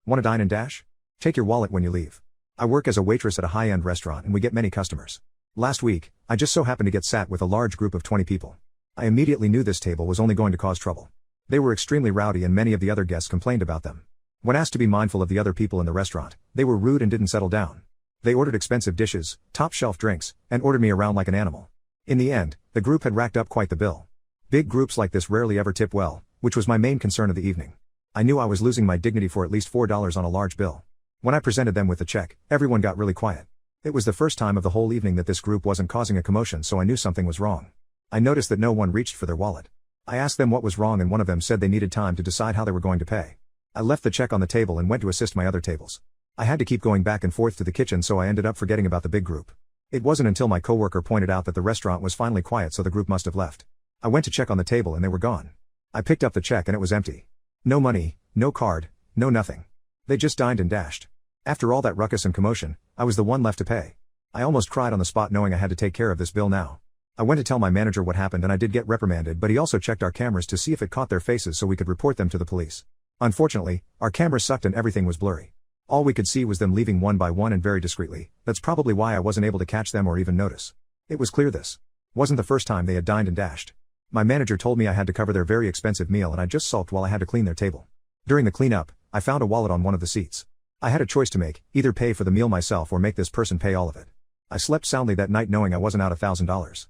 Want to dine and dash? Take your wallet when you leave. I work as a waitress at a high-end restaurant and we get many customers. Last week, I just so happened to get sat with a large group of 20 people. I immediately knew this table was only going to cause trouble. They were extremely rowdy and many of the other guests complained about them. When asked to be mindful of the other people in the restaurant, they were rude and didn't settle down. They ordered expensive dishes, top-shelf drinks, and ordered me around like an animal. In the end, the group had racked up quite the bill. Big groups like this rarely ever tip well, which was my main concern of the evening. I knew I was losing my dignity for at least $4 on a large bill. When I presented them with the check, everyone got really quiet. It was the first time of the whole evening that this group wasn't causing a commotion, so I knew something was wrong. I noticed that no one reached for their wallet. I asked them what was wrong and one of them said they needed time to decide how they were going to pay. I left the check on the table and went to assist my other tables. I had to keep going back and forth to the kitchen, so I ended up forgetting about the big group. It wasn't until my coworker pointed out that the restaurant was finally quiet, so the group must have left. I went to check on the table and they were gone. I picked up the check and it was empty. No money, no card, no nothing. They just dined and dashed. After all that ruckus and commotion, I was the one left to pay. I almost cried on the spot knowing I had to take care of this bill now. I went to tell my manager what happened and I did get reprimanded, but he also checked our cameras to see if it caught their faces so we could report them to the police. Unfortunately, our cameras sucked and everything was blurry. All we could see was them leaving one by one and very discreetly. That's probably why I wasn't able to catch them or even notice. It was clear this wasn't the first time they had dined and dashed. My manager told me I had to cover their very expensive meal and I just sulked while I had to clean their table. During the cleanup, I found a wallet on one of the seats. I had a choice to make, either pay for the meal myself or make this person pay all of it. I slept soundly that night knowing I wasn't out $1,000.